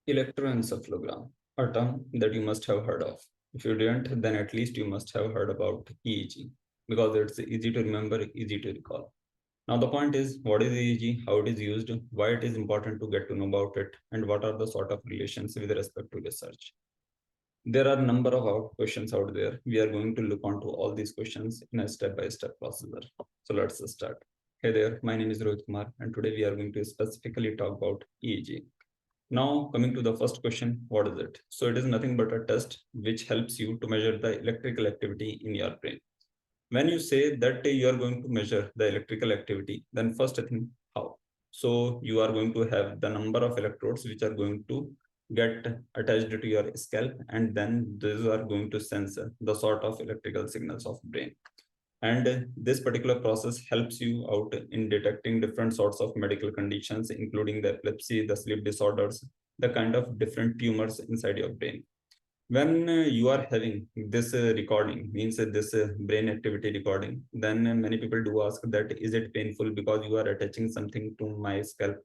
Electroencephalogram, a term that you must have heard of. If you didn't, then at least you must have heard about EEG because it's easy to remember, easy to recall. Now, the point is what is EEG, how it is used, why it is important to get to know about it, and what are the sort of relations with respect to research. There are a number of questions out there. We are going to look onto all these questions in a step-by-step procedure. So let's start. Hey there, my name is Rohit Kumar, and today we are going to specifically talk about EEG. Now, coming to the first question, what is it? So it is nothing but a test which helps you to measure the electrical activity in your brain. When you say that you are going to measure the electrical activity, then first I think how? So you are going to have the number of electrodes which are going to get attached to your scalp, and then these are going to sense the sort of electrical signals of brain. And this particular process helps you out in detecting different sorts of medical conditions, including the epilepsy, the sleep disorders, the kind of different tumors inside your brain. When you are having this recording, means this brain activity recording, then many people do ask that is it painful because you are attaching something to my scalp?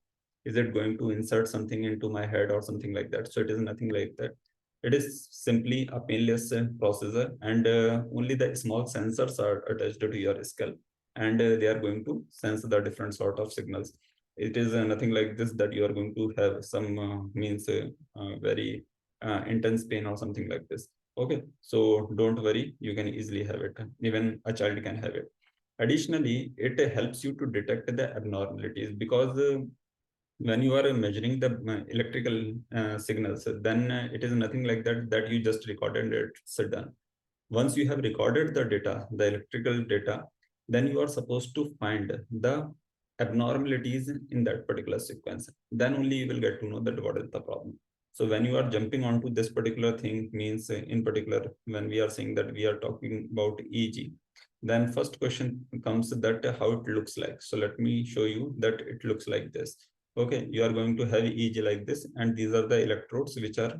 Is it going to insert something into my head or something like that? So it is nothing like that. It is simply a painless procedure, and only the small sensors are attached to your scalp, and they are going to sense the different sort of signals. It is nothing like this that you are going to have some means very intense pain or something like this. Okay, so don't worry, you can easily have it. Even a child can have it. Additionally, it helps you to detect the abnormalities because when you are measuring the electrical signals, then it is nothing like that you just recorded and it's done. Once you have recorded the data, the electrical data, then you are supposed to find the abnormalities in that particular sequence. Then only you will get to know that what is the problem. So when you are jumping onto this particular thing, means in particular, when we are saying that we are talking about EEG, then first question comes that how it looks like. So let me show you that it looks like this. Okay, you are going to have EEG like this, and these are the electrodes which are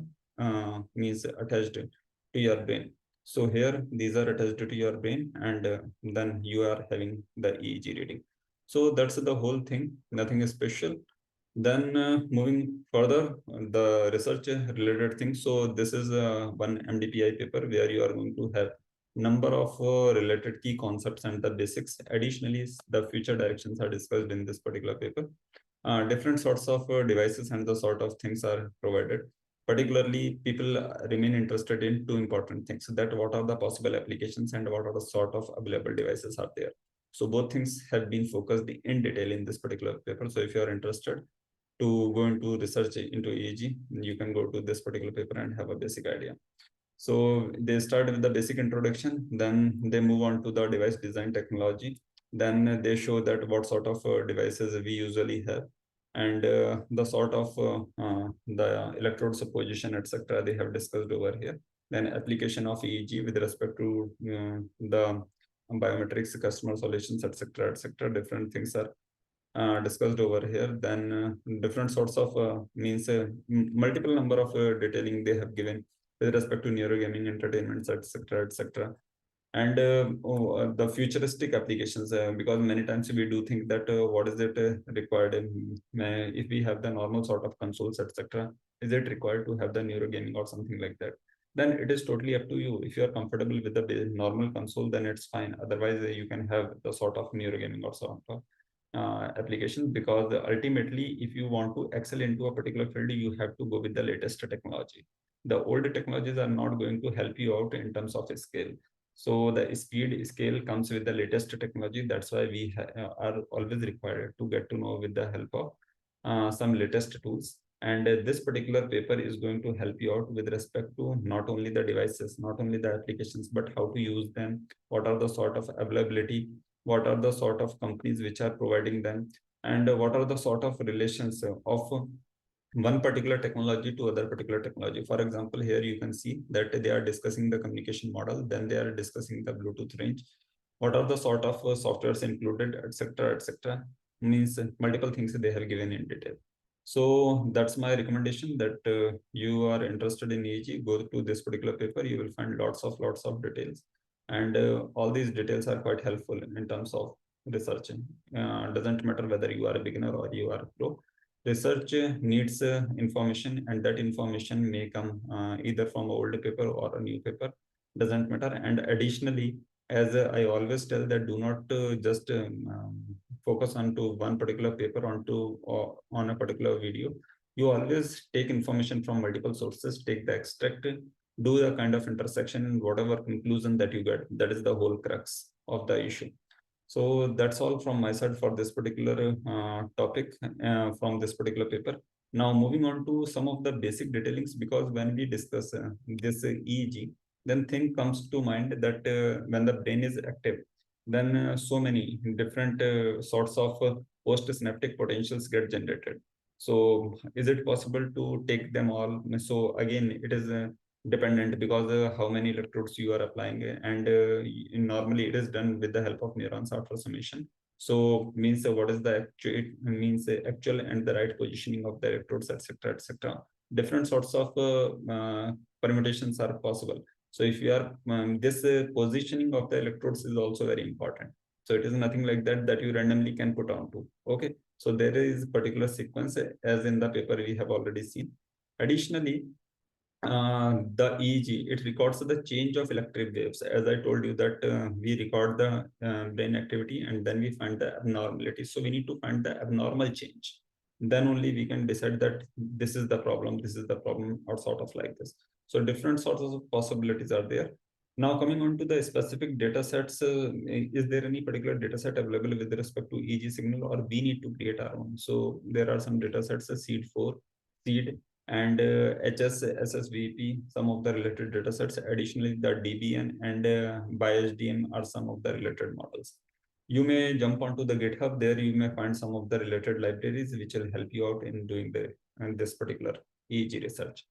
means attached to your brain. So here, these are attached to your brain, and then you are having the EEG reading. So that's the whole thing, nothing special. Then moving further, the research related things. So this is one MDPI paper where you are going to have number of related key concepts and the basics. Additionally, the future directions are discussed in this particular paper. Different sorts of devices and the sort of things are provided. Particularly, people remain interested in two important things: that what are the possible applications and what are the sort of available devices are there. So both things have been focused in detail in this particular paper. So if you are interested to go into research into EEG, you can go to this particular paper and have a basic idea. So they start with the basic introduction, then they move on to the device design technology. Then they show that what sort of devices we usually have, and the sort of the electrodes position, etc. They have discussed over here. Then application of EEG with respect to the biometrics, customer solutions, etc., etc. Different things are discussed over here. Then different sorts of means multiple number of detailing they have given with respect to neurogaming, entertainments, etc., etc. And the futuristic applications, because many times we do think that what is it required if we have the normal sort of consoles, etc. Is it required to have the neurogaming or something like that? Then it is totally up to you. If you are comfortable with the normal console, then it's fine. Otherwise, you can have the sort of neurogaming or sort of application, because ultimately if you want to excel into a particular field, you have to go with the latest technology. The old technologies are not going to help you out in terms of scale. So the speed scale comes with the latest technology. That's why we are always required to get to know with the help of some latest tools. And this particular paper is going to help you out with respect to not only the devices, not only the applications, but how to use them, what are the sort of availability, what are the sort of companies which are providing them, and what are the sort of relations of one particular technology to other particular technology. For example, here you can see that they are discussing the communication model, then they are discussing the Bluetooth range, what are the sort of softwares included, etc., etc. Means multiple things they have given in detail. So that's my recommendation, that you are interested in EEG, go to this particular paper. You will find lots of details, and all these details are quite helpful in terms of researching. Doesn't matter whether you are a beginner or you are a pro. Research needs information, and that information may come either from an old paper or a new paper, doesn't matter. And additionally, as I always tell, that do not just focus onto one particular paper onto or on a particular video. You always take information from multiple sources, take the extract, do the kind of intersection, and whatever conclusion that you get, that is the whole crux of the issue. So that's all from my side for this particular topic from this particular paper. Now moving on to some of the basic detailings, because when we discuss this EEG, then thing comes to mind that when the brain is active, then so many different sorts of postsynaptic potentials get generated. So is it possible to take them all? So again, it is dependent, because how many electrodes you are applying, and normally it is done with the help of neurons after summation. So means what is the actual, it means actual and the right positioning of the electrodes, etc., etc. Different sorts of permutations are possible. So if you are this positioning of the electrodes is also very important. So it is nothing like that that you randomly can put onto. Okay, so there is particular sequence as in the paper we have already seen. Additionally, the EEG, it records the change of electric waves. As I told you that we record the brain activity and then we find the abnormality. So we need to find the abnormal change. Then only we can decide that this is the problem, or sort of like this. So different sorts of possibilities are there. Now coming on to the specific data sets, is there any particular data set available with respect to EEG signal, or we need to create our own? So there are some data sets, SEED4, SEED, and HSSVP, some of the related datasets. Additionally, the DBN and BISDM are some of the related models. You may jump onto the GitHub. There you may find some of the related libraries which will help you out in doing this particular EEG research.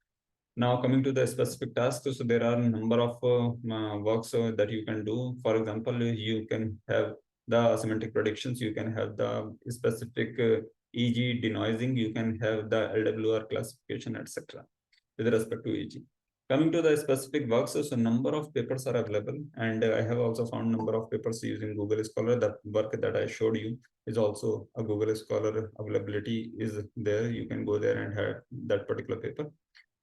Now coming to the specific tasks, so there are a number of works that you can do. For example, you can have the semantic predictions, you can have the specific EEG denoising, you can have the LWR classification, etc. with respect to EEG. Coming to the specific works, so number of papers are available, and I have also found number of papers using Google Scholar. The work that I showed you is also a Google Scholar availability is there. You can go there and have that particular paper.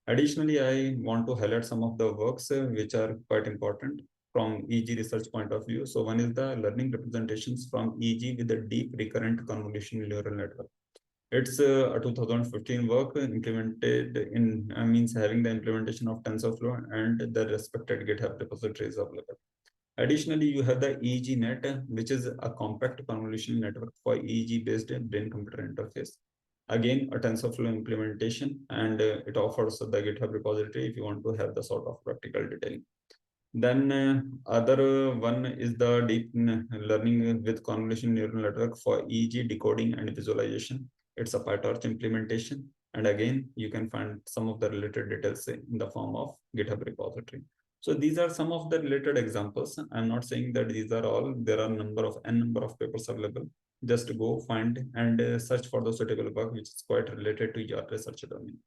Additionally, I want to highlight some of the works which are quite important from EEG research point of view. So one is the learning representations from EEG with a deep recurrent convolutional neural network. It's a 2015 work implemented in, means having the implementation of TensorFlow and the respected GitHub repositories available. Additionally, you have the EEG-NET, which is a compact convolutional network for EEG-based brain-computer interface. Again, a TensorFlow implementation, and it offers the GitHub repository if you want to have the sort of practical detailing. Then other one is the deep learning with convolutional neural network for EEG decoding and visualization. It's a PyTorch implementation. And again, you can find some of the related details in the form of GitHub repository. So these are some of the related examples. I'm not saying that these are all. There are n number of papers available. Just go find and search for the suitable work which is quite related to your research domain.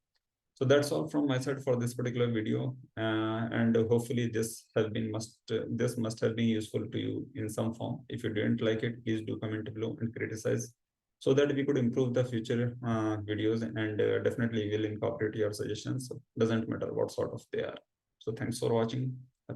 So that's all from my side for this particular video, and hopefully this must have been useful to you in some form. If you didn't like it, please do comment below and criticize, so that we could improve the future videos, and definitely will incorporate your suggestions. Doesn't matter what sort of they are. So thanks for watching.